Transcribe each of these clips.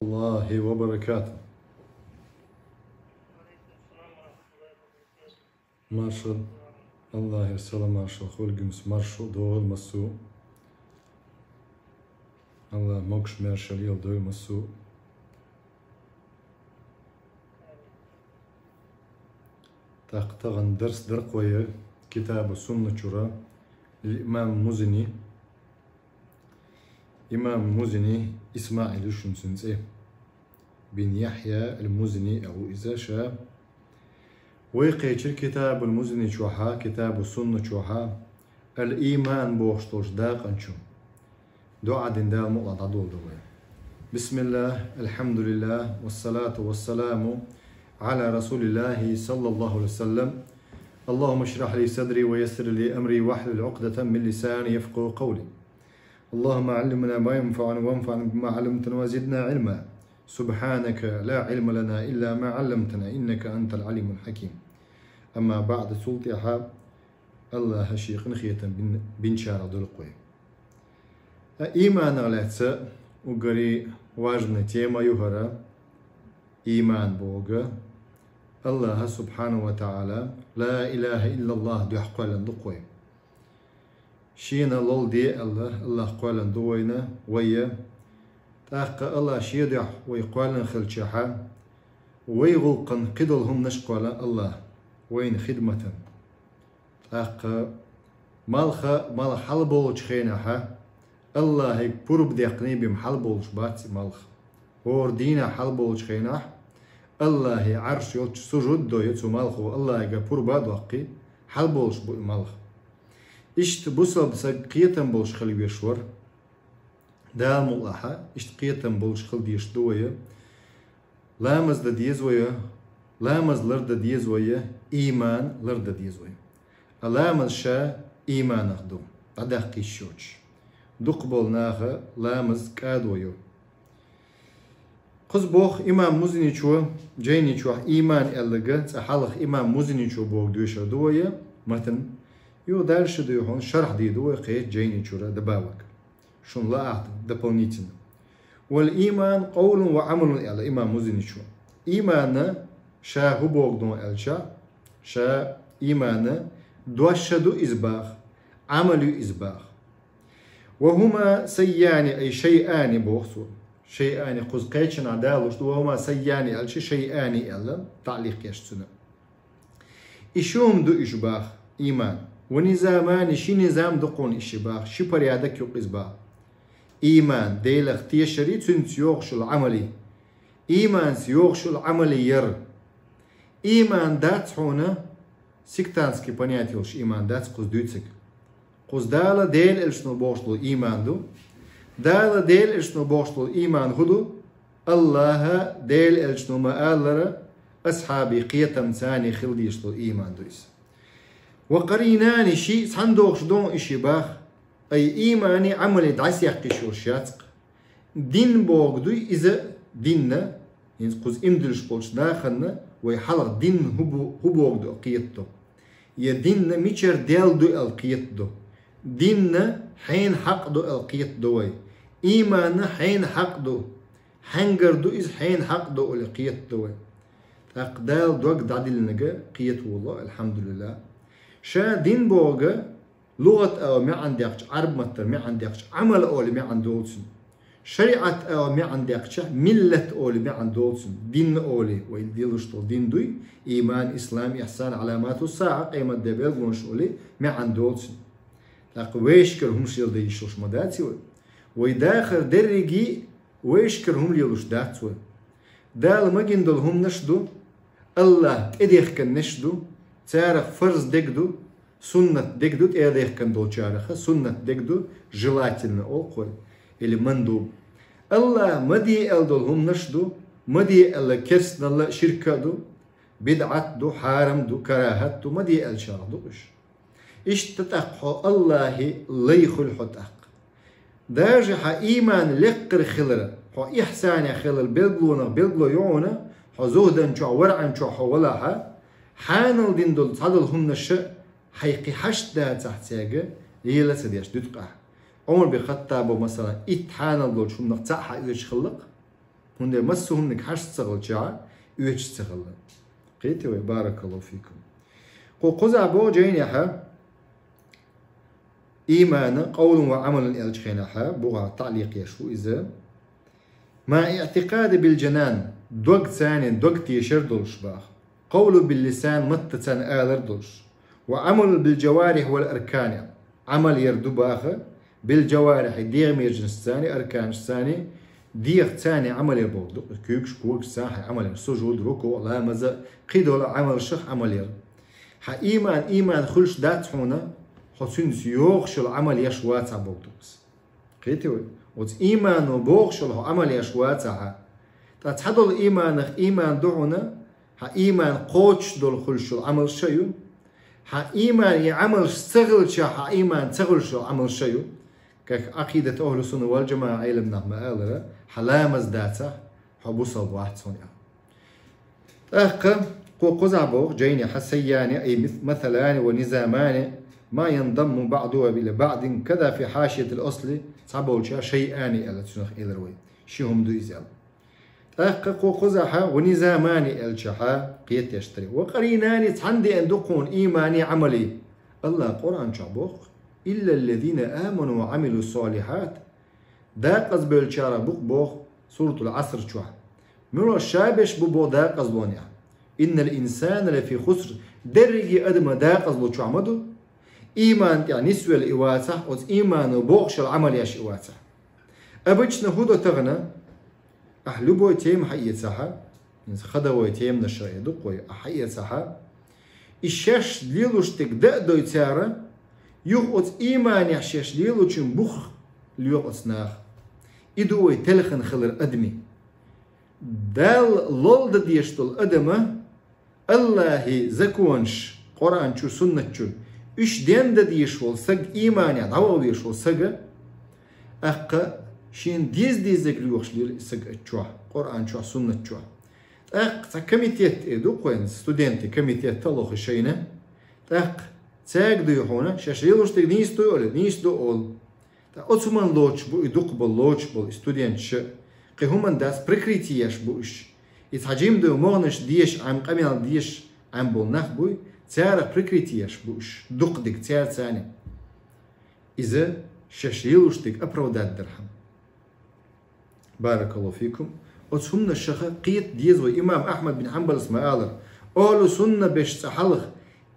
الله وبركاته. مارشال الله يسلم مارشال خلقمس مارشال دول مسو الله موكش مارشال يل دول مسو تاقتغن درس درقوية كتاب السنة شورا للإمام المزني. إمام المزني إسماعيل الشمسنسي بن يحيى المزني أو إذا شاء ويقيش الكتاب المزني شوحا كتاب السنة شوحا الإيمان بوشتوش داق أنشو دعاء دين دا مقلط عدول دوي. بسم الله الحمد لله والصلاة والسلام على رسول الله صلى الله عليه وسلم. اللهم اشرح لي صدري ويسر لي أمري واحلل عقدة من لساني يفقهوا قولي. اللهم علمنا ما ينفعنا وانفعنا بما علمتنا وزدنا علما. سبحانك لا علم لنا إلا ما علمتنا إنك أنت العليم الحكيم. أما بعد سلطي حاب الله هشيق نخية بن شارع دلقوي إيمان غلاتسا وقري واجنا تيما يهرا إيمان بوغا الله سبحانه وتعالى لا إله إلا الله دو حقوالا دقوي شينا لول دي الله قوالا دوينا ويا تاقا الله شيدح ويقوالا خلشحا ويغلقن قدلهم نشقوالا الله وين خدمة تاقا مال حل بولش خيناها الله هيك برب ديقني بم حل بولش باتي مالخ هور دينا حل بولش خيناه الله عرش يوتش سجود دو يتسو مالخو الله هيك بربا دوقي حل بولش بو مالخ إشت بوصل بسقيتن بولش خلي بيشور دا ملاحة إشت قيتن بولش خل ديش دوية لامز دا ديزوية لامز لرد ديزوية إيمان لرد ديزوية لامز شا إيمان أخدو بعد قيشوش دقبول ناخا لامز كادويو قز بوخ إمام مزني شو جيني شو إيمان ألقى تحلق إمام مزني شو بوخ دويش دوية مثلا يو دارش دو هون شرح دي دوية قيت جيني شو دباوك شون لا أعطي دبونيتنا والإيمان قول وعمل على إمام مزني شو إيمان شا هو بوخ دون ألشا شا إيمان دوش دو إزباخ عمل إزباخ وهما سيان أي شيئان بوخسو شيئان قز قيتشن عدالوش وهما سيان ألشي شيئان ألا تعليق يشتنا إشوم دو إشباخ إيمان ونظامان شي نظام دقون إشباخ شي بريادك يوق إزباخ إيمان ديل اختيشري تنس يوغش العملي إيمان سيوغش العملي ير إيمان دات حونا سيكتانسكي بنياتيوش إيمان دات قز دوتسك قز دالا ديل إلشنو بوشلو إيمان دو دالا ديل إلشنو بوشلو إيمان هدو الله ديل إلشنو مآلرا أصحابي قيتم ثاني خلديشلو إيمان دويس وقريناني شي صندوقش دون إشي باخ أي إيماني عملي دعس يقشور شاتق دين بوغ دوي إذا ديننا قز إمدلش بولش داخلنا ويحلق دين هو بوغ دو قيتو يا ديننا ميشر ديل دو القيت دو ديننا حين حق دو القيت دوي إيماننا حين حق دو حنجر دو إز حين حق دو القيت دوي أقدال دوك دعدل نجا قيت والله الحمد لله شا دين بوغا لغة أو ما عندكش عرب متر ما عندكش عمل أول ما عندوتسن شريعة أو ما عندكش ملة أول ما عندوتسن دين أولي ويديلشتو دين دوي إيمان إسلام إحسان علامات الساعة قيمة دبل ونش أولي ما عندوتسن ويشكر هم شيل دي يشوش مداتي ويداخل درجي ويشكر هم ليلوش داتوي دال ما جندل هم نشدو الله إديخ كان نشدو تارخ فرض دقدو سنة دقدو إديخ كان دول تارخ سنة دقدو желательно أوقوي или مندوب الله مدي ألدول هم نشدو مدي ألا كرسنا الله شركة دو بدعت دو حارم دو كراهت دو مدي أل شرع دوش اشتتقحو الله ليخل حتق داجح إيمان لقر خلرة حو إحسان خلر بلغلو يعونا حو زهدا شو ورعا شو حولاها حانل دين دول صدل هم نشأ حيقي حشت دا تحت ساقة ليلة سديش دتقع عمر بخطابه مثلا إتحانل دول شو نقطعها إذا شخلق هن مسهم نك حش تغل شاع يوش تغل قيتوا بارك الله فيكم قوزع بو جينيحة إيمان قول وعمل الجينيحة بوغا تعليق يشو إذا مع اعتقاد بالجنان دوغ ثاني دوغ تيشر دولش باخ قول باللسان متتن آلر دولش وعمل بالجوارح والأركان عمل يردو باخ بالجوارح ديغ ميرجنس ثاني أركان ثاني ديغ ثاني عمل يربو كيوكش كوكش ساحي عمل سجود ركوع لا مزا قيدول عمل شخ عمل يرد ها إيمان خلش دات هنا حسن سيوخش العمل يشوات عبوكتوس قيتوي وز إيمان وبوخش العمل يشوات ها تتحدل إيمان دعونا ها إيمان قوتش دول خلش العمل شيء ها إيمان يعمل استغل شا ها إيمان تغل شو عمل شيء كاك عقيدة أهل السنة والجماعة علمنا مآلرة حلامز داتا حبوصل واحد صنع قزعبوغ جيني حسياني أي مثلان ونظامان ما ينضم بعضها إلى بعض كذا في حاشية الأصل صعبوا شيئان إلى تنخ إلروي شيهم دو إزال قزحا ونظامان الشحا قيت يشتري وقرينان تحندي أن دقون إيماني عملي الله قرآن شعبوغ إلا الذين آمنوا وعملوا الصالحات دا قزبل الشارع بوغ سورة العصر شوح من الشابش بو دا قزلونيا إن الإنسان لفي خسر درجي أدم دا قزلو شو عمدو إيمان يعني نسوى الإواتة وز إيمان وبوغش العمل ياش إواتة أبجنا هدو تغنى أحلو بو يتيم حقية ساحة خدو يتيم نشري دقوي حقية ساحة الشاش ليلوش تقدأ دو يتارة يغوت إيمان يحشاش ليلوش بوخ ليغوت ناخ إدو يتلخن خلر أدمي دال لولد ديشتل أدمه الله زكونش قرآن شو سنة شو إيش دين ديشول سج إيمان يعني عوض يشول سج أق شين ديز ذكريوش لي سج شو قرآن شو سنة شو أق كميتيت إدو قوين ستودنتي كميتيت تلوخ شينا أق تاج دو يهونا شاشيلوش تك نيستو يقول نيستو أول أتمنى لوش بو يدق باللوش بالستودنت ش قهومن داس بركريتياش بوش يتحجم دو مغنش ديش عم قميل ديش عم بولناخ بوي تارا بركريتياش بوش دق ديك تار ثاني إذا شاشيلوش تك أبرودات درهم بارك الله فيكم أتهمنا الشخة قيت ديزو إمام أحمد بن حنبل اسمه آلر أولو سنة بش سحلخ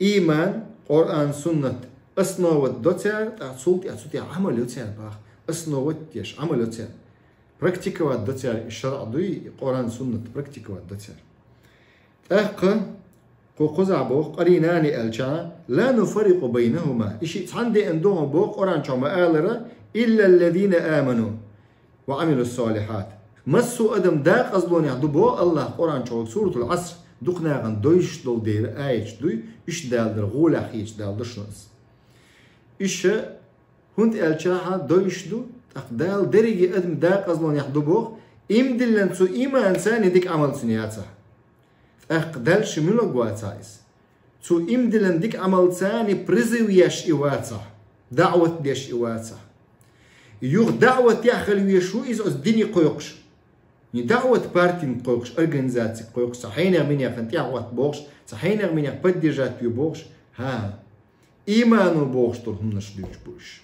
إيمان قرآن سنة أسنوات دوتار تعصولتي عمل يوتار باخ أسنوات يش عمل يوتار براكتيكوات دوتار الشرع دوي قرآن سنة براكتيكوات دوتار قوزع بوخ قريناني الجا لا نفرق بينهما إشي عندي عندهم بوخ قرآن شوما آلرة إلا الذين آمنوا وعملوا الصالحات مسوا أدم داق أصلون يعدو بو الله قرآن شوما سورة العصر دقنا عن دويش دول دير آيش دوي إش دال در غولا خيش دال درشنس إش هند الجاها دويش دو دال درجة أدم داق أصلون يعدو بوخ إمدلن سو إيمان ثاني ديك عمل سنياتها أقدال شميلو قواتايس تو إمدلن ديك عمل ثاني برزوياش إواتها دعوة ديش إواتها يوغ دعوة ياخل ويشو إز الدنيا قيقش دعوة بارتين قيقش أرجنزاتي قيقش صحينا من يخن دعوة بوغش صحينا من يخ بديجات يبوغش ها إيمانو بوغش تلهم نشديش بوش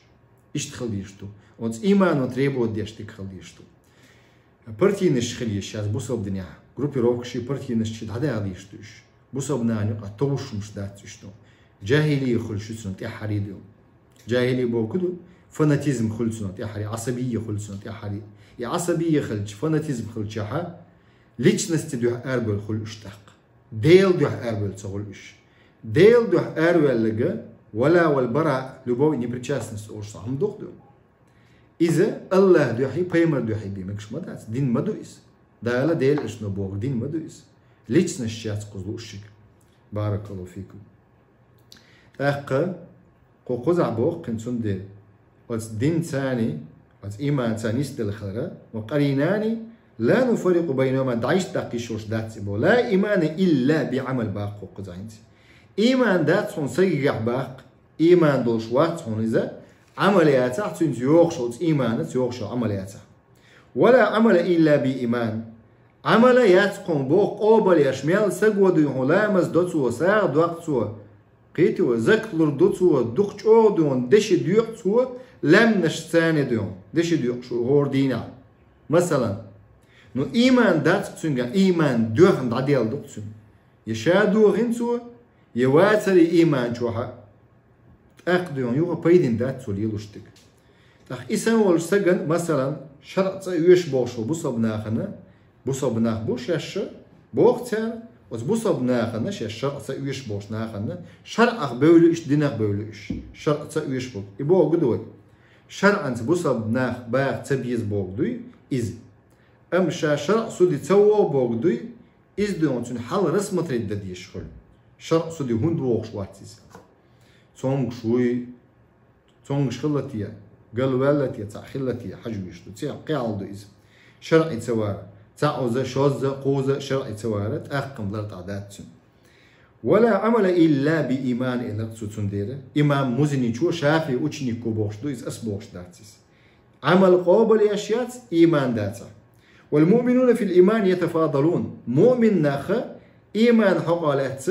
إيش تخليشتو ونس إيمانو تريبو ديش تخليشتو بارتين الشخليش ياز بوصل الدنيا جروبي روكشي بارتين الشيد هذا عليشتوش بوصل بناني قطوش مش داتشتو جاهلي خلشتو تي حريديو جاهلي بوكدو فاناتيزم خلصنا يا حري عصبية خلصنا يا حري يا عصبية خلش فاناتيزم خلش ها ليش نستدوح أربل خلش تق ديل دوح أربل تغلش ديل دوح أربل لجا ولا والبراء لبوا نبرتشاس نسأورش هم دخدو إذا الله دوحي بيمر دوحي بيمكش مدات دين مدويس ده لا ديل إيش نبوغ دين مدويس ليش نشيات قزلوشك بارك الله فيكم قوزع بوغ كنتون ديل وز دين ثاني وز إيمان ثاني استلخرة وقريناني لا نفرق بينهما دعيش تقيشوش دات بو لا إيمان إلا بعمل باق وقزعينتي إيمان دات صن سيجع باق إيمان دولش وات صن إذا عملياته تنز يوغشو إيمان يوغشو عملياته ولا عمل إلا بإيمان عمل ياتقون بو قوبل يشمل سقو دو هلامز دوتسو ساغ دوقتسو قيتو زكلر دوتسو دوقشو دون دش ديوقتسو لم نشتاني دون دش ديوق شو هوردينا مثلا نو إيمان دات تسنجا إيمان دوغن داديال دوتسو يشادو غنسو يواتري إيمان شوها أقدون يوغا بيدين دات سوليلوشتك تخ إسان والسجن مثلا شرط يوش بوشو بوصبناخنا بوصبناخ بوش يش بوختر وز بوصبناخنا شرط يوش بوش ناخنا شرع بولوش دينك بولوش شرط يوش بوك يبو قدوي شرعا بوصبناخ باغ تبيز بوك دوي إز أم شرع سودي تسوو بوك دوي إز دون تن حل رسمة ريد ديش خل شرع سودي هند ووخش واتيز تونغ شوي تونغ شخلتيا قال والتي تعخلتي حجويش تسيع قاعد إز شرعي تسوار تعوز شوز قوز شرعي تسوارت أقم لرت عادات ولا عمل إلا بإيمان إلا تسنديره إمام مزني شو شافي وشني كوبوش دو إز أسبوش داتس عمل قابل أشياء إيمان داتا والمؤمنون في الإيمان يتفاضلون مؤمن ناخ إيمان حقالات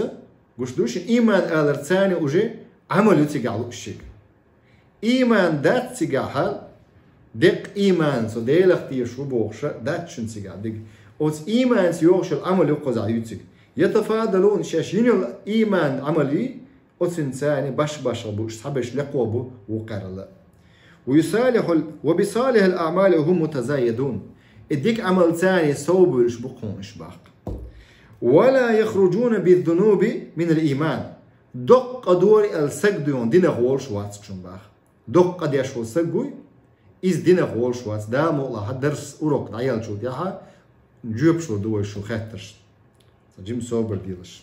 قشدوش إيمان آلرتاني وجي عمل يتقعلو الشيك إيمان دات تقعل دق إيمان سو ديلختي شو بوخشة دات شن تقع دق أوت إيمان سيوخش العمل يقوز عيوتك يتفاضلون شاشين الإيمان عملي أوت إنساني باش بوش حبش لقوبه وقرل وبصالح الأعمال هم متزايدون اديك عمل ثاني صوبلش بقونش باق ولا يخرجون بالذنوب من الإيمان دق دور السجدون دينا غول شواتس شنباخ دق قد يشو سجوي إز دينا غول شواتس دا مولا درس أوروك دعيال شو ديها نجيب شو دور شو خاترش جيم صوبر ديلش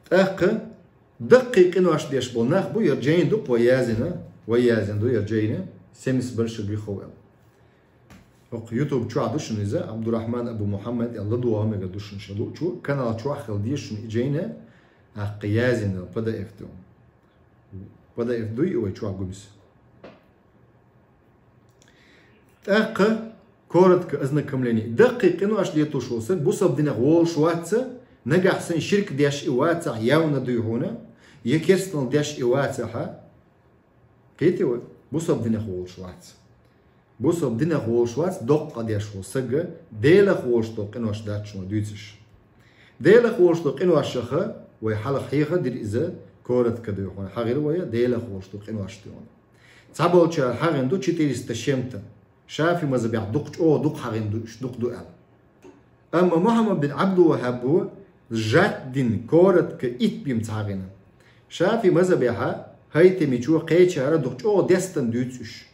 تأخ دقيق إنو أش ديش بولناخ بو يرجين دق ويازن دو يرجين سمس برش بيخوال يوتيوب شو عدوشن إذا عبد الرحمن أبو محمد الله دوا ميجا دوشن شلو شو كان شو أخل ديشن إجينا قيازنا بدا إفتو بدا إفتو يوي شو عجومس تأق كورت كأزنا كمليني دقيق إنه أش ديتو شو سن بوصب دينا غول شواتسا نجح سن شرك ديش إواتسا ياونا ديهونا يكيرسن ديش إواتسا ها قيتي بوصب دينا غول شواتسا بوصب دينا غول شواتس دق ديش هو سجى ديلا غول شتو قنو أش دات شو دويتش ديلا غول شتو قنو أش شخا ويحل حقيقة دير إذا كورت كديهونا حغير ويا ديلا غول شتو قنو أش تيون تعبوا شال حغين دو تشتري استشمت شافي مزبيع دق دق حغين دق دو ال أما محمد بن عبد الوهاب جات دين كورت كإيت بيم تعغينا شافي مزبيعها هايتي ميشو قيتشارا دق دستن دوتش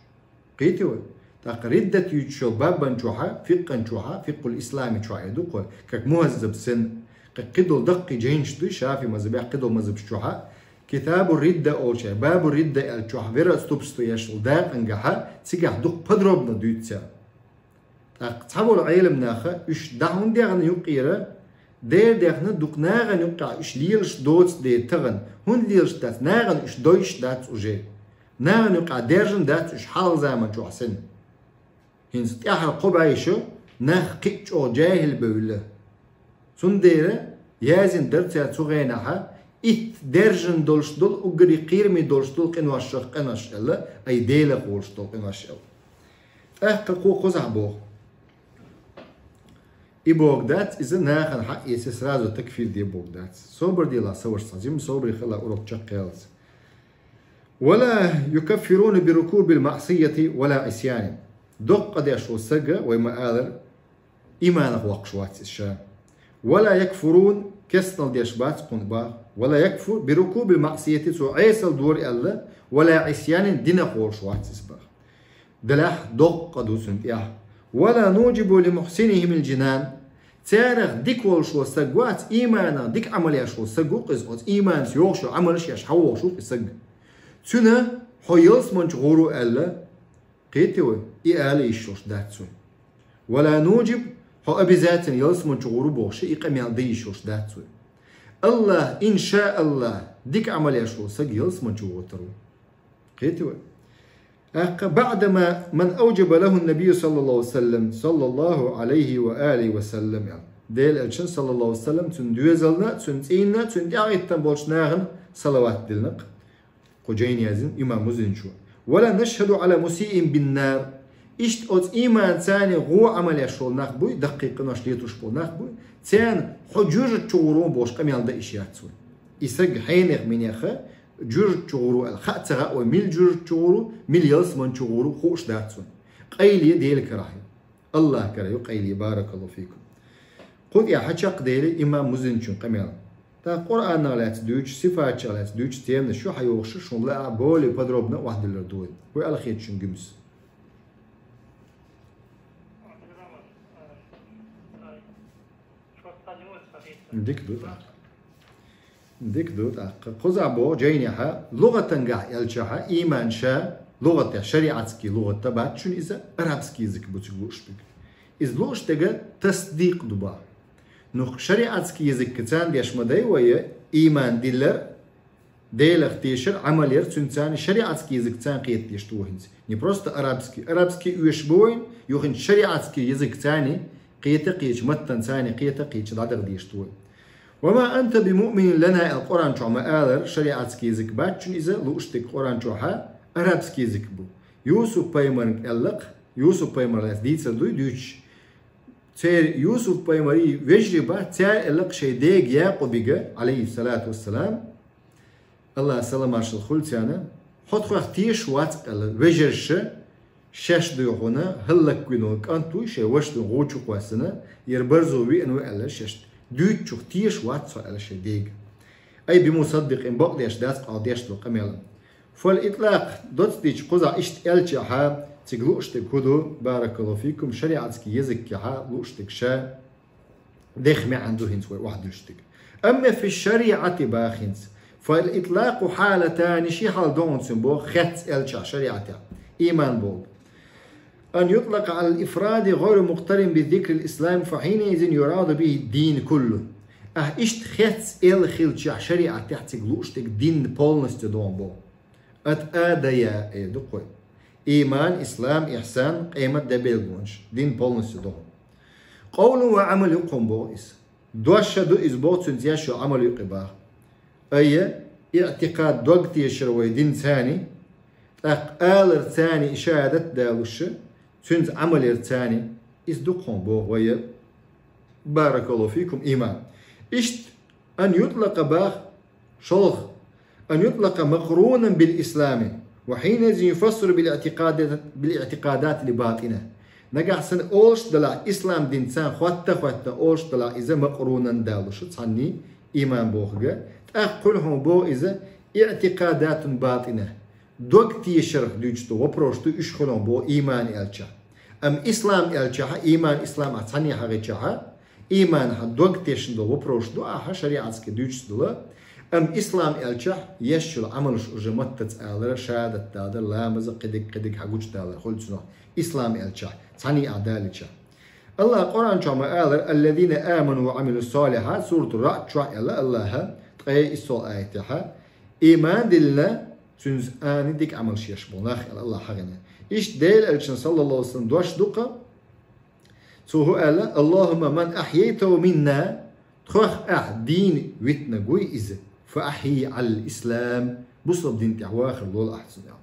قيتي تقريدة يتشو بابا نشوحا فقا نشوحا فقه الإسلامي شوحا يدوق كك مهذب سن قدو دقي جينش دي شافي مزبيع قدو مزب شوحا كتاب الردة أول شيء باب الردة الشوحا فيرا ستوبستو يشل داق انجحا تيجح دوق بدروبنا دوتسا تحبو العيلم ناخا اش دعون ديغن يقيرا دير ديغن دوق ناغن يقع اش ليلش دوتس دي تغن هون ليلش دات ناغن اش دويش دات اوجي ناغن يقع ديرجن دات اش حال زامن شوح سن هنس تياحر قبعيشو ناخ قيتش او جاهل بوله سنديرة يازن درتها تغينها إت درجن دولش دول أجري قيرمي دولش دول قنواش قناش إلا أي ديلا قولش دول قناش إلا قو قزح بوغ إبوغ دات إذا ناخن حق يسيس رازو تكفير دي بوغ دات صوبر دي لا صور صازيم صوبر يخلى أوروك تشقيلز ولا يكفرون بركوب المعصية ولا عصيان دق قد يشو سجا ويما آذر إيمانه وقشوات الشام ولا يكفرون كسنل ديشبات قنبا ولا يكفر بركوب المعصية سو عيسى دور الله ولا عصيان دين قول شوات سبا دلاح دق قدو سنتياه ولا نوجب لمحسنهم الجنان تاريخ ديك والشو سجوات إيمانا ديك عمليا شو سجو قز إيمان سيوشو عملش يش حوشو سج سنة حيلس منش غورو الله قيتوا إيالي يشوش داتسون ولا نوجب هو أبي ذات يلسمن شغورو بوش يقام يعديشوش داتسون الله إن شاء الله ديك عمل يشو سج يلسمن شغورو قيتوا بعدما من أوجب له النبي صلى الله عليه وسلم صلى الله عليه وآله وسلم يعني ديل الشن صلى الله عليه وسلم تندوزلنا تنتينا تندعيتن بولشناهن صلوات دلنق قجين يازن إمام مزن شو ولا نشهد على مسيء بالنار إشت أوت إيمان ثاني غو عمل يشول نخبوي دقيق نشليتوش بول نخبوي ثان حجور تشورون بوش قم يالدا إشيات سوي إسق حينغ من يخا جور تشورو الخاترة وميل جور تشورو ميل يلس من تشورو خوش داتسون قيلي ديلك راحي الله كريو قيلي بارك الله فيكم قد يا حشق ديلي إمام مزن شون قم يالدا تا قرآن نغلات دوش صفات شغلات دوش تيمنا شو حيوغش شون لا بولي بدروبنا واحد اللردود وعلى خير شون جمس ديك دوت قزع بو جينيها لغة قاع يلشها إيمان شا لغة شريعتكي لغة تبعت شون إذا أرابسكي زك بتشغوش بك إذ لوش تجا تصديق دبا نخ شريعتكي يزك كتان ديش مداي ويا إيمان ديلر ديل اختيشر عملير تنتاني شريعتكي يزك تان قيت يشتوهنز ني بروست أرابسكي يشبوين يوخن شريعتكي يزك تاني قيتقيش متن ثاني قيتقيش دادر ديشتوين وما أنت بمؤمن لنا القرآن شو ما آلر شريعتكي زك باتشن إذا لوشتك قرآن شو ها أرابسكي زك بو يوسف بايمرنك ألق يوسف بايمر ديت سدوي دوش تير يوسف بايمري وجربة تير ألق شيء ديق يعقوب عليه الصلاة والسلام الله سلام عرش الخلت يعني حط خو اختيش وات وجرش شش دوغونا هلك كوينوك أنتو شيء وشتو غوتشو قواسنا يربرزو وي أنو ألا ششت دوت شو اختيش وات سو ألا شيء ديق أي بمصدق إن بقى ديش داس قاديش لو قميلا فالإطلاق دوت ديش قزع إشت ألتي حا تقلوشتك هدو بارك الله فيكم شريعتك يزك حا لوشتك شا دخمي عنده هنس واحد يشتك أما في الشريعة باخنس فالإطلاق حالتان شي حال دون سنبو خت ألتي شريعتها إيمان بول أن يطلق على الإفراد غير مقترن بذكر الإسلام فحينئذ يراد به الدين كله إشت خت خلتي شريعة تحت قلوشتك دين بولنست دون بول أدايا دقوي إيمان إسلام إحسان قيمة دبيلغونش دين بولنس دون قول وعمل يقوم بوئس دوشة دو إزبوت سنتياشو عمل يقباه أي اعتقاد دوغتي شروي دين ثاني آلر ثاني إشادة دالوش سنت عمل ثاني إز دقوم بو ويا بارك الله فيكم إيمان إشت أن يطلق باخ شلخ أن يطلق مقرونا بالإسلام وحينئذ يفسر بالاعتقادات الباطنة نجح سن أولش دلا إسلام دين سان خوات أولش دلا إذا مقرونا دالوش تصني إيمان بوخجا تأقلهم بو إذا اعتقادات باطنة دوكتي يشرح دوجتو وبروشتو إشخلهم بو إيمان إلشا أم إسلام إلشا إيمان إسلام أتصني حقيقة إيمان دوكتي شندو وبروشتو أها شريعتك دوجتو أم إسلام إلشا يشل عملش أجمتت آلر شهادة تادر لامز قدق حقوش تادر خلصنا إسلام إلشا تصني أعدالشا الله قرآن شو ما آلر الذين آمنوا وعملوا الصالحات سورة الرعد شو إلا الله تقي السؤال آياتها إيمان دلنا سنز آن ديك عمل شيش بوناخ الله حقنا إيش ديل ألشان صلى الله عليه وسلم دوش دقة سوه قال اللهم من أحييته منا تخوخ دين ويتنا قوي إذا فأحيي على الإسلام بصب دين تعواخر لول أحسن يعني.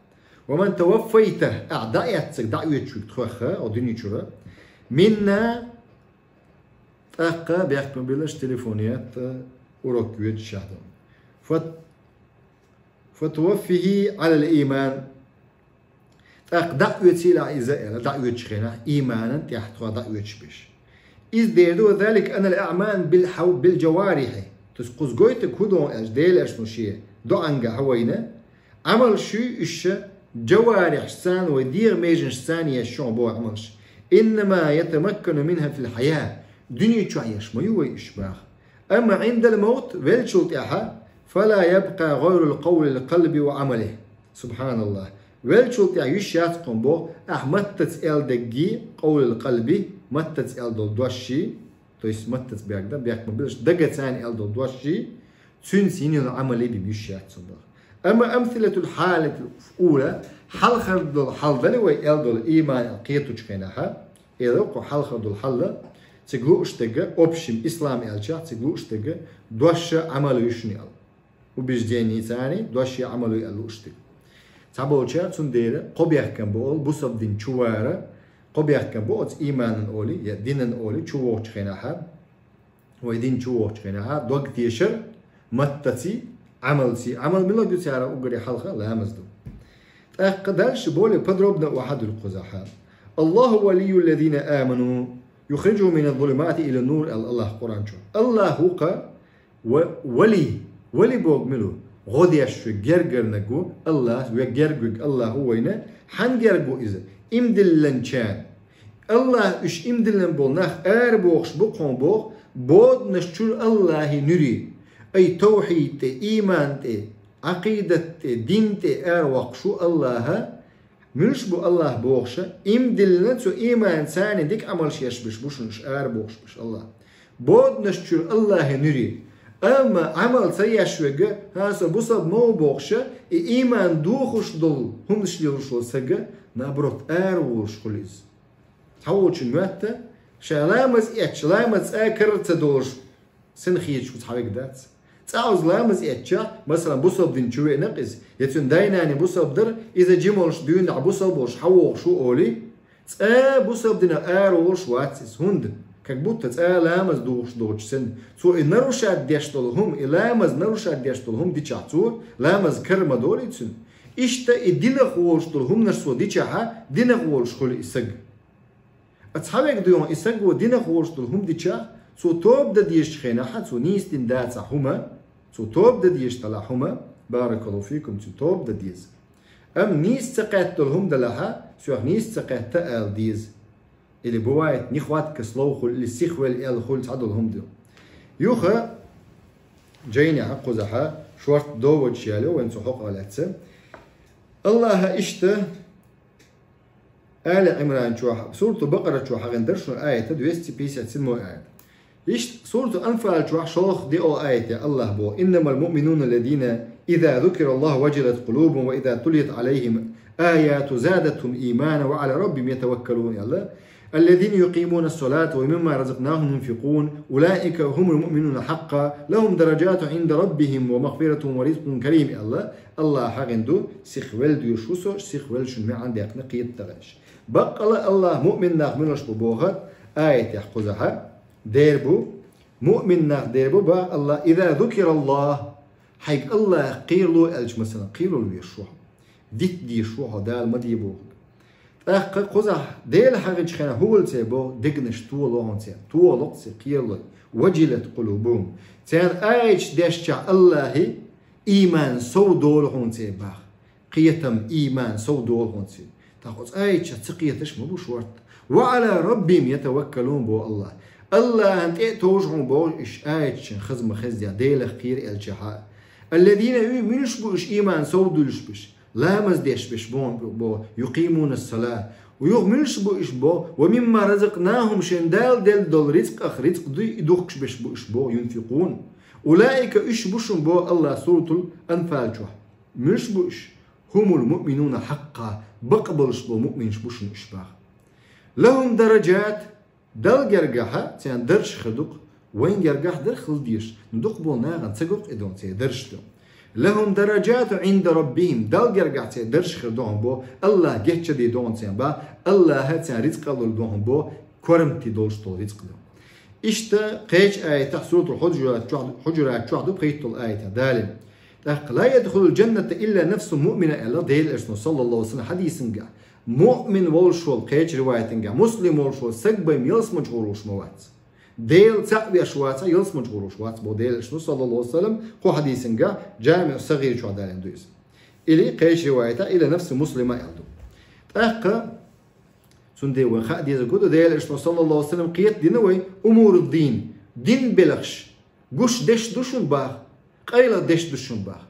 ومن توفيته أعدائيتك دعوة شوك تخوخها أو ديني شورا منا أقا بيحكم بلاش تليفونيات وروكويت شهدهم فتوفيه على الإيمان دعوة سيلا إذا دعوة شخينا إيمانا تحت دعوة شبش إذ ديردو ذلك أن الأعمال بالجوارح تسقز قويتك هدو أجديل أشنوشيه دو أنجا هوينا عمل شو إش جوارح سان ودير ميجن سان يشون بو عملش إنما يتمكن منها في الحياة دنيا شعيش ما يوي إشباخ أما عند الموت فيلشلت أحا فلا يبقى غير القول القلب وعمله سبحان الله فيلشلت يعيش ياتقن بو أحمدت إل دقي قول القلب متت إل دول دوشي تويس متت بيقدر بيقدر بلش دقة ثاني إل دول دوشي تون سيني العملي بيش ياتقن أما أمثلة الحالة الأولى حل خرد الحل دل ويلد الإيمان قيتو تشخينها إذا حل خرد الحل تقول اشتغل أبشم إسلام ألشة تقول اشتغل دوش عملو يشني وبيجديني ثاني دوش عملو يلو اشتغل تعبوا شيء تندير قبيح كم بقول بصب دين شوارة قبيح كم بقول إيمان أولي يا دين أولي شووه تخينها ويدين شووه تخينها دوق تيشر متتي عمل ملا جت على أجري حلقة لا مزدو أقدرش بقول بدربنا واحد القزحة الله ولي الذين آمنوا يخرجهم من الظلمات إلى النور الله قرآن شو الله هو ولي بوق ملو غديش جرجر نجو الله وجرجر الله هو هنا حن جرجو إذا إمدلن كان الله إيش إمدلن بولناخ بوخش بقهم بوخ بود نشتر الله نري أي توحيد إيمان عقيدة دين وقشو الله مش بو الله بوخش إمدلن سو إيمان ثاني ديك عمل شيش بش بوشنش بوخش بش الله بود نشتر الله نري أما عمل سياشوجة هذا بصب مو بوخشة إيمان دوخش دل هم دشليوش وسجة نبرت وش خليز تحولش المتة شلامز شلامز كرت دولش سنخيش وتحرك دات تعوز لامز مثلا بصب دين شوي نقص يتون دايناني بصب در إذا جمولش دين عبصب وش حوق شو أولي بصب دين وش واتس هند كبوت لامز دوش سن سو نروشات ديشتلهم لامز نروشات ديشتلهم ديشاتو لامز كرم دولي تسن إشتا الدين خوشتلهم نرسو ديشها دين خوش خل إسق أتصحابك ديون إسق ودين خوشتلهم ديشا سو توب دا ديش خيناحا سو نيس دين داتا هما سو توب دا ديش تلا هما بارك الله فيكم سو توب دا ديز أم نيس تقاتلهم دلها سو نيس تقات تقال ديز اللي بوايت نخوات كسلوخل اللي سيخوال الخل تعدلهم دو يوخا جيني عقو زحا شوارت دوود شيالو وين سحوق غلاتسا الله اشتا آل عمران شوحا سورة بقرة شوحا غندرشو آية 257 آية اشت سورة أنفال شوحا شوخ دي أو آية الله بو إنما المؤمنون الذين إذا ذكر الله وجلت قلوبهم وإذا تليت عليهم آيات زادتهم إيمانا وعلى ربهم يتوكلون يا الله الذين يقيمون الصلاة ومما رزقناهم ينفقون أولئك هم المؤمنون حقا لهم درجات عند ربهم ومغفرة ورزق كريم الله حقندو سيخوال دو يشوسو سيخوال شن ما عندي نقية تغش بقى الله مؤمن ناخ منوش ببوغة آية يحقزها ديربو مؤمن ناخ ديربو با الله إذا ذكر الله حيق الله قيلو ألج مثلا قيلو يشوح ديت دي يشوح دال ما ديبو قزح ديل حاجة خنا هو التبو دقنش طولهم تي طولق سقيل وجلت قلوبهم تان آيش دشع الله إيمان سو دولهم تي باخ قيتم إيمان سو دولهم تي تاخذ آيش تقيتش مبوش ورد وعلى ربهم يتوكلون بو الله أنت توجهم بو إيش آيش خزم خزيا ديل خير الجحاء الذين يؤمنش بوش إيمان سو دولش بش لا مزديش بش بو يقيمون الصلاة ويغملش بو إش بو ومما رزقناهم شندال دل رزق أخ رزق دي يدوخش بش بو إش بو ينفقون أولئك إش بوشن بو الله سورة الأنفال جوح مش بو إش هم المؤمنون حقا بقبلش بو مؤمنش بوشن إش باخ لهم درجات دل جرجحة تيان درش خدق وين جرجح در خلديش ندق بو ناغن تسقق إدون تي درش دو لهم درجات عند ربهم دل جرجع درش خردهم بو الله جهش دي دون سين با الله هاتين رزق الله دون بو كرمتي دولش طول رزق دون إشتا قيش آية سورة الحجرات شوحدو بقيت الآية دالم لا يدخل الجنة إلا نفس مؤمنة إلا ديل إرسنو صلى الله عليه وسلم حديث نجا مؤمن والشول قيش رواية نجا مسلم والشول سقبهم يلس مجهولوش موات ديل تعبي أشواتا يلس مجهولوش وات بو ديل إرسنو صلى الله عليه وسلم قو حديث نجا جامع صغير شو دالم دويس إلي قيش رواية إلى نفس مسلمة يلدو تأقى سندي وخاء ديزا قدو ديل إرسنو صلى الله عليه وسلم قيت دينوي أمور الدين دين بلغش قوش دش دوشن باخ قيلة دش دوشن باخ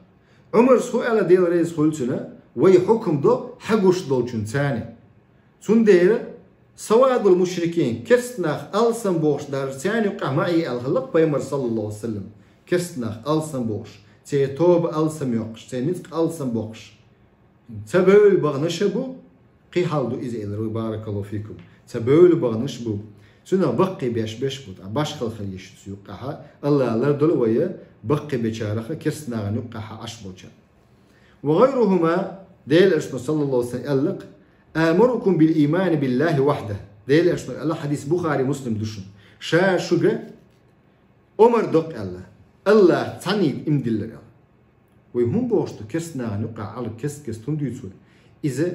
عمر سؤال ديل ريز خلتنا وي حكم دو حقوش دولشن ثاني سندير سواد المشركين كرستناخ ألسن بوش دار ثاني وقع معي الخلق بيمر صلى الله عليه وسلم كرستناخ ألسن بوش توب ألسم يقش نتق ألسم بقش تبول بغنش بو قي حالدو إذا إلرو بارك الله فيكم تبول بغنش بو سنة بقي بيش بو باش خل يشتسيقها الله لا دلوية بقي بشارخة كسنا نقها أشبوشا وغيرهما ديل أشنا صلى الله عليه وسلم ألق آمركم بالإيمان بالله وحده ديل أشنا الله حديث بخاري مسلم دشن شا شجع عمر دق الله تاني إمدلر ويهم بوشتو كسنا نقع على كس تنديتول إذا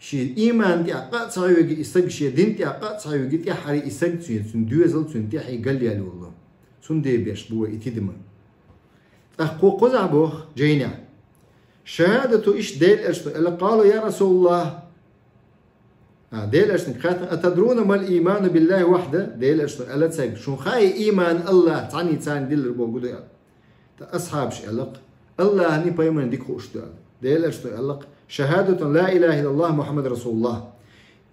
شيء إيمان دي أقا تعيوجي إستج شيء دين دي أقا تعيوجي تي حري إستج سون دوزل سون تي حي قال يا الله سون دي بيش بوا إتيدما أخو قزع بوخ جينا شهادة إيش ديل أشتو إلا قالوا يا رسول الله ديل أشتو أتدرون ما الإيمان بالله وحده ديل أشتو إلا تسيب شون خاي إيمان الله تعني ديل ربو قدو أصحاب شئلق الله هني بايمن ديكو أشتو ديل أشتو إلا شهادة لا إله إلا الله محمد رسول الله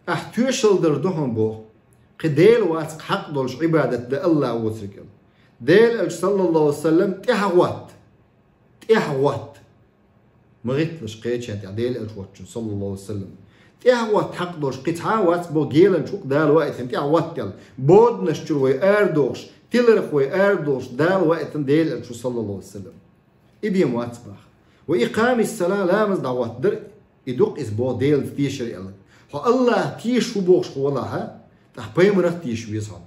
أحتوشل دردهم بو قديل واتق حق دولش عبادة دا الله وتركل ديل أج صلى الله عليه وسلم تحوات مغيت لش قيتش يعني ديل أج واتش صلى الله عليه وسلم تحوات حق دولش قتحاوات بو جيلن شوك دال وقت تحوات يل بود نشتروي أردوش تلرخوي أردوش دال وقت ديل أج صلى الله عليه وسلم إبيم واتباخ وإقام الصلاة لا مزدعوات در يدق إسبوع ديل تيشر يلا الله تيش هو بوش والله ها تحبيمنا تيش ويزهم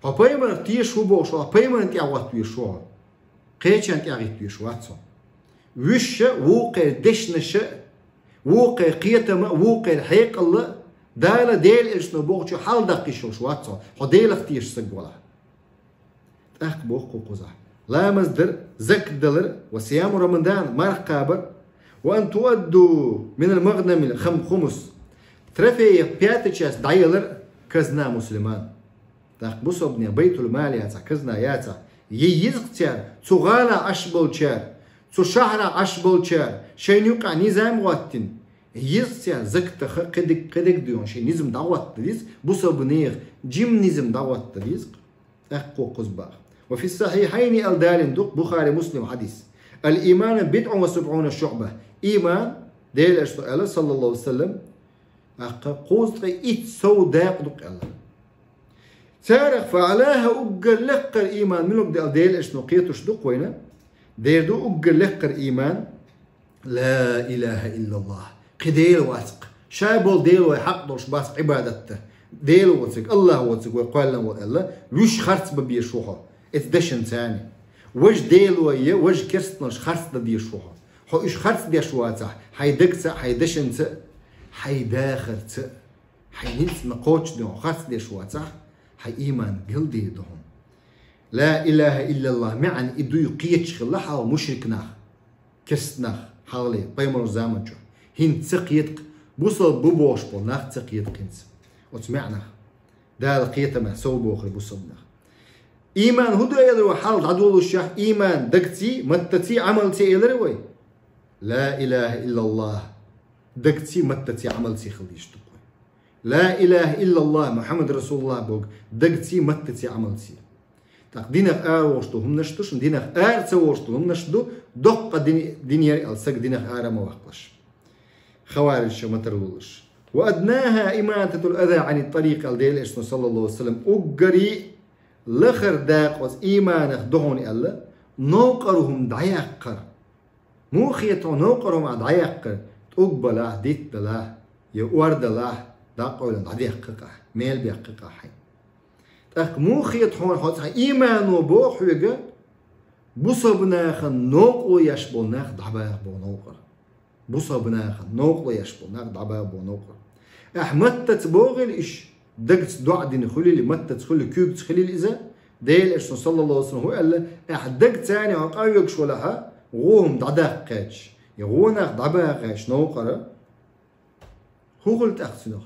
تحبيمنا تيش هو بوش تحبيمنا تيعوات ويشوا قيتش أنت أغيت ويشواتهم وش وقع دشنش وقع قيتما وقع حيق الله دال ديل إيش نبوش حال دقيش وشواتهم ديل تيش سجولا أخ بوخ قوزه لا مصدر زك دلر وصيام رمضان مرق قابر وأن تؤدوا من المغنم خمس ترفي بياتشاس دايلر كزنا مسلمان تاق بصبني بيت المال ياتا كزنا ياتا ييزقتير تغالا عشبلشار تشهر عشبلشار شين يقع نظام واتن ييزقتير زكتخ قدك ديون شي نظام دعوات رزق بصبنير جيم نظام دعوات رزق أقو قزبار وفي الصحيحين الدال دق بخاري مسلم حديث الإيمان 70 شعبة إيمان ديل أشتغل صلى الله عليه وسلم قوزق إت سوداء دق الله تاريخ فعلاها أجل لقر إيمان منك ديل أشتغل قيتش دق وينا دير دو أجل لقر إيمان لا إله إلا الله قديل واسق شايبول ديل ويحق دوش باس عبادته ديل واسق الله واسق ويقال الله وش خرط ببيشوها اتدشن ثاني وش ديلوية وش كرستنش خرص دي شوها هو إيش خرص دي شوها حيدكت حيدشن حيداخر حينس نقوش دي خرص دي شوها حي إيمان قل دي دهم لا إله إلا الله معن إدو يقيتش خلها ومشرك ناخ كرست ناخ حالي بيمر زامن جو هين تسقيت بوصل ببوش بو ناخ تسقيت قنس وتسمعنا دا القيتة مع سو بوخر بوصل ناخ إيمان هدو يلرو حال عدول الشاه إيمان دقتي متتي عملتي يلروي لا إله إلا الله دقتي متتي عملتي خليش تقوي لا إله إلا الله محمد رسول الله بوق دقتي متتي عملتي دينك وشتو هم نشتوش دينك وشتو هم نشتو دق دنيا السك دينك ما وقلش خوارج شو ما ترولش وأدناها إماتة الأذى عن الطريق الديل إسمه صلى الله عليه وسلم أجري لخر داق وز إيمانك دهون الله نوقرهم دعيقر مو خيطو نوقرهم دعيقر تقبله ديت دله يورد له داقولا دعيققه ميل بيققه حي تاك مو خيط هون حوت إيمانو بوخ ويجا بصبناخ نوقو يشبوناخ دعباق بو نوقر بصبناخ نوقو يشبوناخ دعباق بو نوقر أحمد تتبوغل إيش دقت دعاء دين خلي اللي متى تخلي كوب تخلي إذا ديل إيش صلى الله عليه وسلم هو قال له أحدق ثاني عقايق شو لها وهم دعاء قاش يغونا دعاء قاش نوقرة هو قلت أخسنه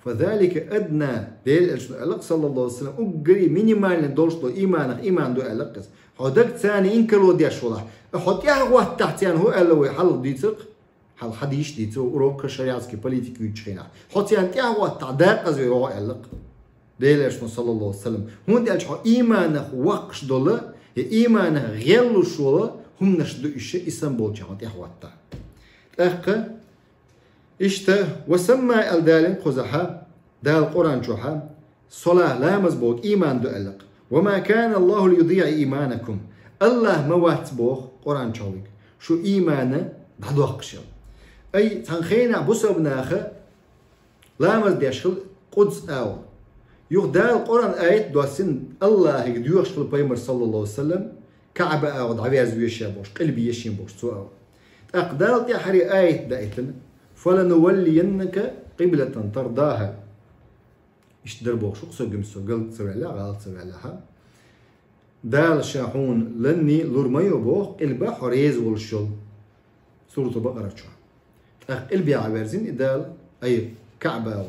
فذلك أدنى ديل إيش قال صلى الله عليه وسلم أجري مينيمال ندورش له إيمان دو ألقس حدق ثاني إن كلو ديا شو له أحط يهوه تحتيان هو قال له يحل ديتق حال حديش ديتو أوروبا شريعتك بوليتيك يتشينا حتى أنت هو التعداق زي روح علق ديلش صلى الله عليه وسلم هون ديالش إيمانه وقش دوله إيمانه غيرلو شوله هم نشدو إشي اسم بول جهات إحواتا أخ إشتا وسمى الدالين قزحا دال قرآن شوحا صلاة لا مزبوط إيمان دو ألق وما كان الله ليضيع إيمانكم الله موات بوخ قرآن شويك شو إيمانه بعد وقشل أي تنخينا بسبناخه لا مزديشل قدس أو يغدال قرآن آيات دوسن الله يديوش البيمر صلى الله عليه وسلم كعبة أو دعويز ويشيا بوش قلبي يشين بوش سو أو أقدال تحري آيات دائتن فلنولينك قبلة ترضاها إيش دربوك شو قصو قمسو قلت سوي لها غلط سوي لها دال شاحون لني لورميو بوخ البا حريز والشل سورة بقرة شو قلبي عبارزين دال أي كعبة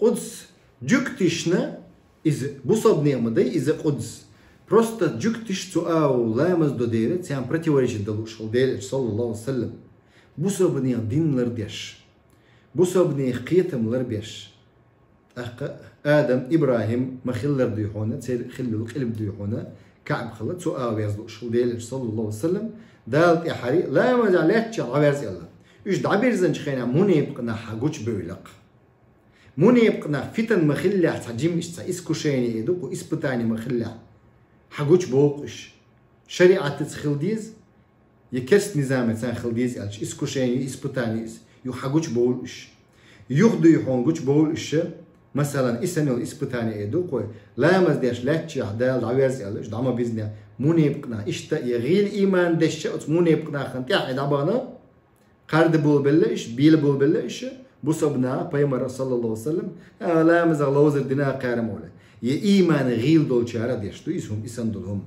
قدس جكتشنا إذا بصبني مدي إذا قدس просто جكتش تؤاو لامز دو ديرت سيان противоречит دلوش ديرت صلى الله عليه وسلم بصبني دين لرديش بصبني قيتم لربيش آدم إبراهيم ما خلر ديحونا تسير خلو قلب ديحونا كعب خلت تؤاو يزلوش ديرت صلى الله عليه وسلم دالت يا حري لا ما زعلتش عبارز الله إيش دعبير زنش خينا موني بقنا حاجوش بيلق موني بقنا فتن مخلع تحجم إيش إسكو شيني إدوك وإسبتاني مخلع حاجوش بوقش شريعة تخلديز يكس نظام تان خلديز قالش إسكو شيني إسبتاني يو حاجوش بولش يخدو يحونجوش بولش مثلا إسنو إسبتاني إدوك لا مزديش لاتش عدال عويز قالش دعما بيزني موني بقنا إيش يغيل إيمان دش موني بقنا خنتي عيد عبانا قرد بول بلش بيل بول بلش بصبنا بيمر صلى الله عليه وسلم لا مزغ لوزر دينا قارم ولا ي إيمان غيل دول شارع ديشتو اسهم اسم دولهم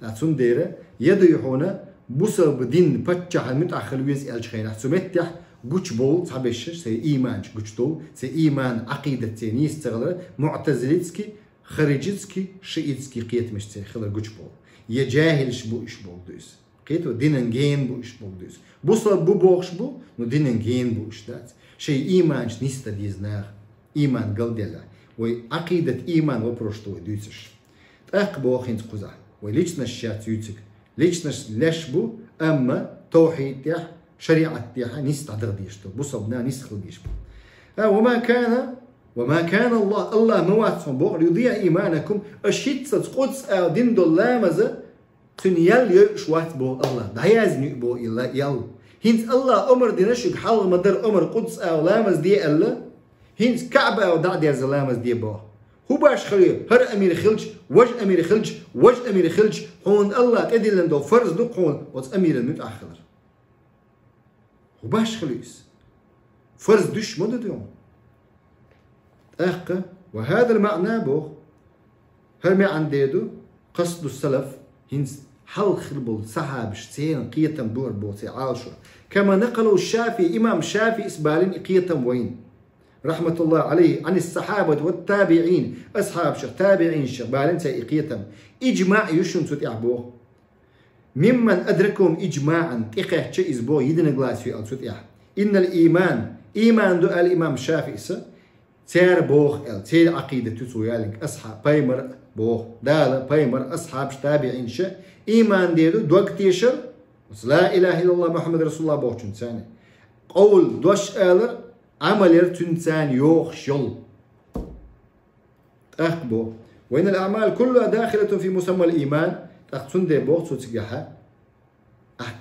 تاتسون ديره يدو يحونا بصب دين بتشح المتأخر ويز الشخينا سمتح قوش بول صحبش سي إيمان قوش دول سي إيمان عقيدة تاني يستغل معتزلتسكي خارجتسكي شيئتسكي قيت مش سي خلر قوش بول يجاهلش بو إش بول دوس قيتو دينن جين بو إش بول دوس بوصل بو بوخش بو نو دينن جين بو إش دات شيء إيمانش نيستا ديزناغ إيمان قلدلا وعقيدة إيمان وبروشتو دوتش أقبو خنت قزح وليش نشيات يوتك ليش ليش بو أما توحيد تيح شريعة تيح نيستا دغديشتو بوصبنا نيسخل ديشبو وما كان الله مواتهم بوغ يضيع إيمانكم أشيت قدس دين دول لامزة تنيال يشوات بو الله دعيازني بو إلا يال هنت الله أمر دينشك حال مدر أمر قدس أو لامز دي الله هنت كعبة أو دع دي لامز دي بو هو باش خليه هر أمير خلج وجه أمير خلج هون الله تدي لندو فرز دو قول وز أمير المتأخر هو باش خليس فرز دش مدد يوم أحقا وهذا المعنى بو هرمي عن ديدو قصد السلف هنت حل خربل صحاب سين قيتم دور بوتي عاشر كما نقلوا الشافعي إمام الشافعي إسبالين قيتم وين رحمة الله عليه عن الصحابة والتابعين أصحاب شيخ تابعين شيخ بالين سي قيتم إجماع يشن ستيعبوه ممن أدركهم إجماعا تقه شيء إزبوه يدن غلاس في الستيع إن الإيمان إيمان دو الإمام الشافعي تير بوخ تير عقيدة تسويالك أصحاب بايمر بوخ دال بايمر أصحاب تابعين شيخ إيمان ديدو دوكتيشر لا إله إلا الله محمد رسول الله بوخ تنساني قول دوش آلر عمل تنسان يوخ شل أخبو وإن الأعمال كلها داخلة في مسمى الإيمان تقصن دي بوخ تسجحها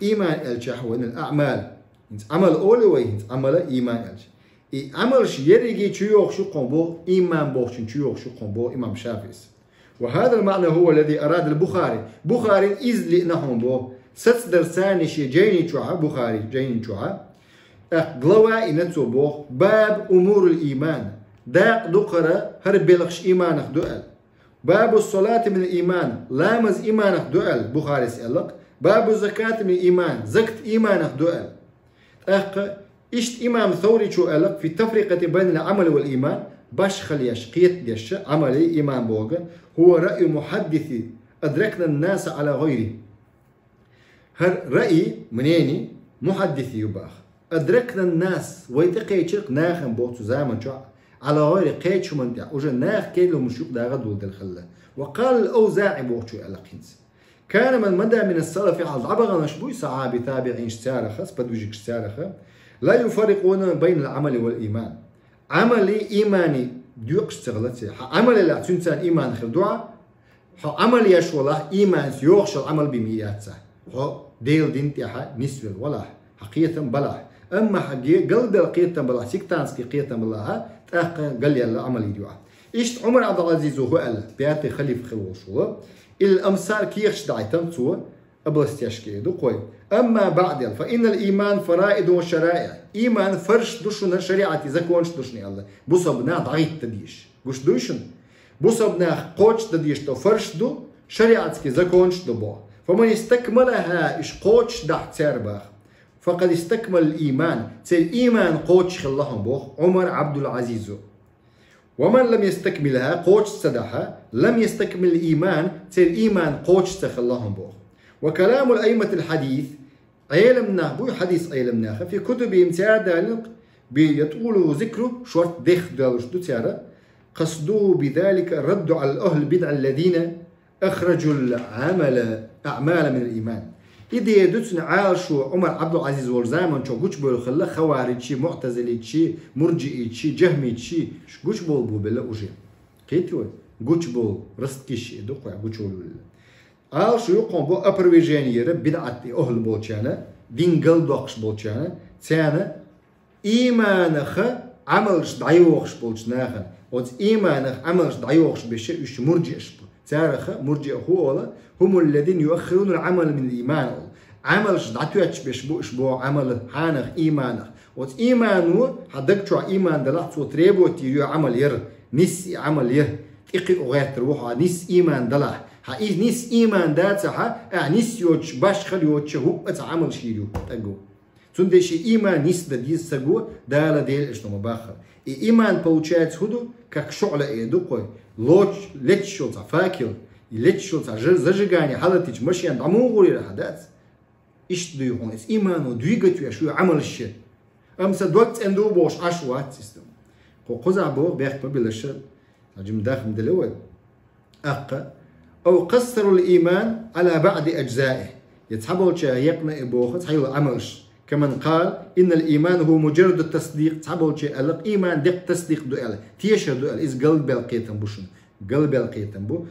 إيمان الجح وإن الأعمال عمل أولي وإن عمل إيمان الجح عمل شيريجي تشيوخ شو قنبو إيمان بوخ تشيوخ شو قنبو إمام شافعي وهذا المعنى هو الذي أراد البخاري بخاري إذ لئنهم بو ستدر ثاني شي جيني تشوها بخاري جيني تشوها قلوا إنتو بو باب أمور الإيمان داق دقرة هربلغش إيمانك دؤل باب الصلاة من الإيمان لامز إيمانك دؤل بخاري سألك باب الزكاة من الإيمان زكت إيمانك دؤل إشت إمام ثوري شو ألك في التفرقة بين العمل والإيمان باش خليش قيت ديش عملي إيمان بوغا هو رأي محدثي أدركنا الناس على غيره هر رأي منيني محدثي يباخ أدركنا الناس ويتقي شرق ناخن بوغتو زامن شو على غير قيت شو منتع وجا ناخ كيلو مشوق دا غدول دل خلا وقال الأوزاعي بوغتو ألقينس كان من مدى من السلف على عبغ نشبوي صحابي تابعين شتارخ بدوجك شتارخ لا يفرقون بين العمل والإيمان. عملي إيماني ديوق اشتغلتي عمل لا تنسان إيمان خدوع عمل يشوله إيمان يوخش العمل بمياتسه ديل دينتي نسول ولا حقيقة بلا أما حقيقة قلب القية بلا سيكتانسكي قية بلا قال لي العمل يدوع إيش عمر عبد العزيز وهو قال بياتي خليف خلوصه الأمثال كيخش دعيتم سوى أبلستيشكي دو قوي. أما بعد فإن الإيمان فرائد وشرائع إيمان فرش دوشنا شريعة إذا كونش دوشني الله بوصبنا ضعيت تديش قوش دوشن بوصبنا قوش تديش تو فرش دو شريعتك إذا كونش دو بو فمن استكملها إيش قوش دح تسربخ فقد استكمل الإيمان تسير إيمان قوش خلهم بوخ عمر عبد العزيز. ومن لم يستكملها قوش سدحها لم يستكمل الإيمان تسير إيمان قوش سخلهم بوخ. وكلام الأئمة الحديث علمنا بو حديث علمناه في كتب امتياد بيطول ذكره شورت دخ دالوش دو تيارة قصدوه بذلك الرد على الأهل البدع الذين أخرجوا أعمال من الإيمان. إذا يدوتنا عاشوا عمر عبد العزيز والزامن شو قوش بول خلا خوارج شي معتزلي شي مرجئي شي جهمي شي قوش بول بو بلا وجه كيتوي قوش بول رستكي شي دوقع قوش بول شو يقوم بو أبرويجينيرة بدعتي أهل بولشانا دين قل دوقش بولشانا تانا إيمانخ عملش دعيوخش بولشناخن وز إيمانخ عملش دعيوخش بشيء يش مرجئش تارخ مرجئ هو هم الذين يؤخرون العمل من الإيمان عملش دعتوش بشبو عمل حانخ إيمانخ وز إيمانو حدك شو إيمان دلعت سو تريبو تيجو عمل ير نس عمل يه إقي أغير روحه نس إيمان دلع حقيقة نس إيمان داتها نس يوتش باش خليوتش هو أتعامل شيلو تقول تندشي إيمان نس دديس تقول دالا ديل إشتو مباخر إيمان بوتشات هدو كك شعلة إيدوكوي لوتش لتشو فاكر لتشو زجاجاني حالتش ماشي عند عمو غوري الحدث إيش دو يهون إس إيمانو دويقتو يشو عمل الشيء أمس دوقت أندو بوش عشوات سيستم قوزع بوغ بيخ ببلشت هجم داخل دلوي أقا أو قصروا الإيمان على بعض أجزائه يتحبوا شيء يقنع بوخ تحيل عملش كمن قال إن الإيمان هو مجرد التصديق تحبوا شيء ألق إيمان دق تصديق دوال تيشر دوال إز قلب القيتم بوشن قلب القيتم بو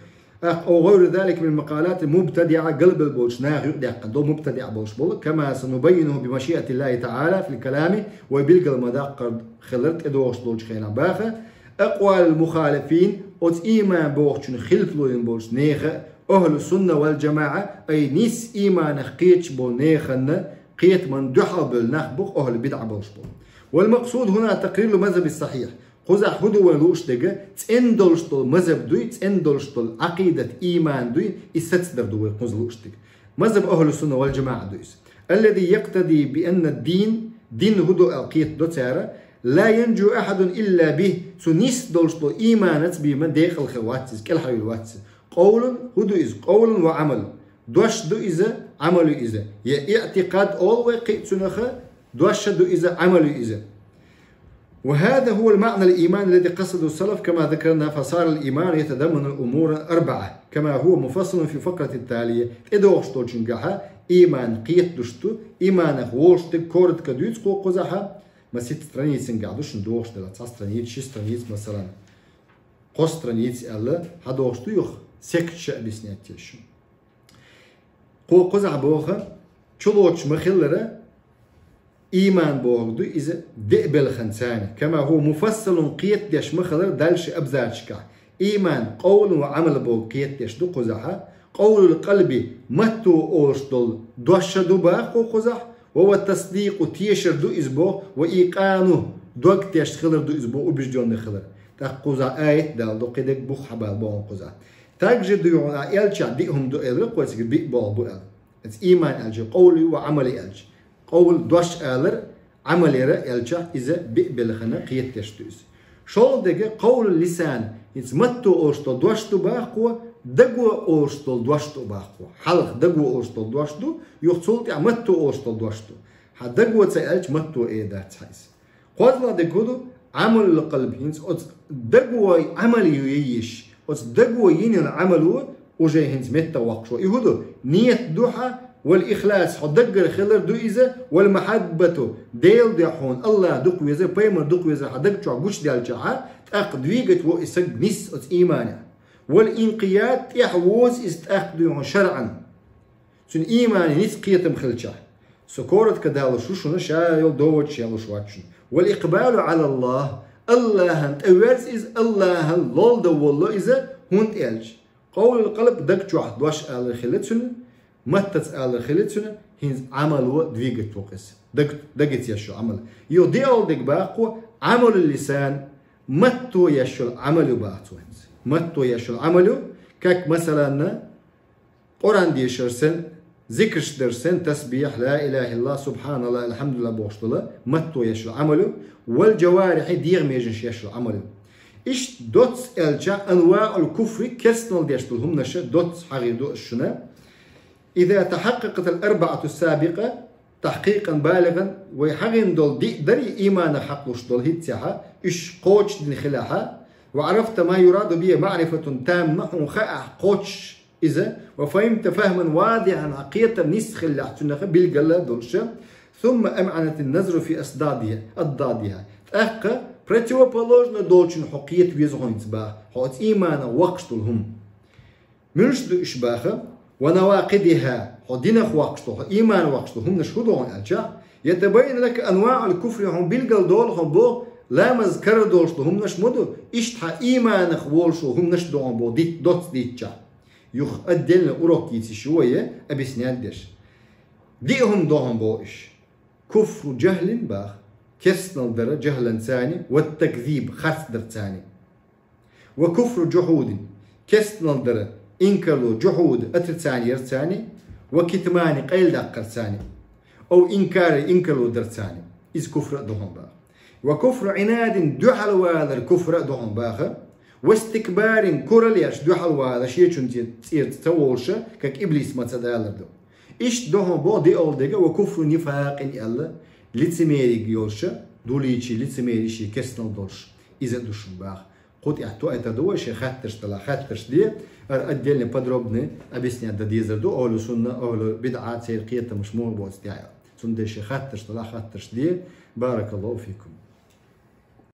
أو غير ذلك من المقالات المبتدعة قلب البولش ناغي دو مبتدع بولش بول كما سنبينه بمشيئة الله تعالى في الكلام وبالقل المداق خلرت إدوش دولش خينا باخة أقوال المخالفين أوت إيمان بوخشن خلف لوين بولش نيخة أهل السنة والجماعة أي نيس إيمان قيتش بول نيخن قيت من دحبل نخبق أهل بدع بولش بول. والمقصود هنا تقرير المذهب الصحيح خزع هدو ولوش دقة تندلش طول مذهب دوي تندلش طول عقيدة إيمان دوي إستدر دوي قزلوش دقة مذهب أهل السنة والجماعة دويس الذي يقتضي بأن الدين دين هدو القيت دو تارة لا ينجو أحد إلا به سنيس دولشتو إيمانت بمن داخل الخواتز كالحري الواتز قول هدو إز قول وعمل دوش دو إذا عمل إذا يا اعتقاد أول وقيت سنخة دوش دو إذا عمل إذا. وهذا هو المعنى الإيمان الذي قصده السلف كما ذكرنا فصار الإيمان يتضمن الأمور 4 كما هو مفصل في فقرة التالية إدوشتو جنجاها إيمان قيت دوشتو إيمان غوشتك كورت كدويت قوزها ما 6 страниц قاعدوش ندوش دلا 9 страниц 6 страниц مثلا قص страниц الله هدوش يخ سكتش بسنياتيش قوزع بوخه چلوچ مخلره إيمان بوغدو إذا دقبل خنساني كما هو مفصل قيت ديش مخلر دالش أبزارشكا إيمان قول وعمل بوغ قيت ديش دو قزحة قول القلب متو أوشدل دوش دو باقو قزح وهو التصديق تيشر دو إزبو وإيقانه دوك تيش خلر دو إزبو وبجدون خلر تاق قزح آيت دال دو قيدك بوخ حبال بوغن قزح تاجد دو يعون آيالشا ديهم دو إلر قويسك بيق بوغ بو إل إيمان ألجي قولي وعملي ألجي قول دوش آلر عمليرة ألجا إذا بقبل خنا قيت تشتوز شول دقة قول اللسان يتمتو أوشتو دوشتو باقوة دقوة أوشتو دوشتو باقوة حلق دقوة أوشتو دوشتو يخصولتي متو أوشتو دوشتو دقوة تسألج متو إيه دات حيث قوزلا دقودو عمل القلب ينس دقوة عملي ييش دقوة ينين عملو وجاي هنز متى وقشو يهودو نية دوحة والإخلاص حدقر خلر دو إذا والمحبة ديل ديحون الله دوق ويزا بيمر دوق ويزا حدق شو عقوش ديال جاها تأقدويقت وإسق نس إيمانه والإنقياد يحوز استأقدوه شرعا سن إيمان نس قيتم خلشة سكورت كدال شوشنا شايل دوت شايل شواتشن والإقبال على الله هنت أورز إز الله لول دو والله إذا هنت إلج قول القلب دق شو دوش على خلتشن متت على خلتشن هنز عمل دويقت وقس دقت يشو عمل يو دي أول دق باقو عمل اللسان متو يشو عملو باعتو هنز متو يشو عملو كاك مثلا قرآن دي شرسن ذكر درسن تسبيح لا إله إلا الله سبحان الله الحمد لله بوشتلا متو يشو عملو والجوارح ديغ ميجنش يشو عملو إيش دوتس ألجا أنواع الكفر كسنال ديشتلهم نشا دوتس حقيدو الشنا إذا تحققت الأربعة السابقة تحقيقا بالغا ويحقين دول دي دري إيمان حقوش دول هيتساها إيش قوش دين خلاها وعرفت ما يراد به معرفة تامة وخاء قوش إذا وفهمت فهما واضحا عقيدة نسخ اللي احتناها بالقلة دولشا ثم أمعنت النظر في أضدادها أقا противоположно دولشن حقية ويزغون تباه حقية إيمانا وقشتلهم منش دو إشباخة ونواقدها حدينخ وقشتل إيمان وقشتلهم نشهدون ألجا يتبين لك أنواع الكفر هم بالقل دولهم بو لا مذكر دولشتلهم نشمدو إشتها إيمانخ وولشو هم نشدون بو ديت دوت ديتشا يخ أدلنا أوروكيتي شوية أبس نادش ديهم دوهم بوش كفر جهل باخ كسنال درة جهلا ثاني والتكذيب خرف در ثاني وكفر جحود كسنال درة إنكرلو جحود أتر ثاني ثاني وكتمان قيل دقر ثاني أو إنكرلو در ثاني إذ كفر دوهم باخ وكفر عناد دحل وادر كفر دوهم باخ واستكبار كورلياش دو حلوة شيء تصير تتولش كك إبليس ما تدالر دو إيش دوهم بو دي أول دقة وكفر نفاق إلا لتسميري يولش دوليشي لتسميري شي كسنال دولش إذا دوشن باخ قد إحتو أتدوه شي خاترش تلا خاترش دي أدلني подробно объяснять да дизерду أولو سنة أولو بدعات سيرقية مش مو بوستيعة سنة شي خاترش تلا خاترش دي بارك الله فيكم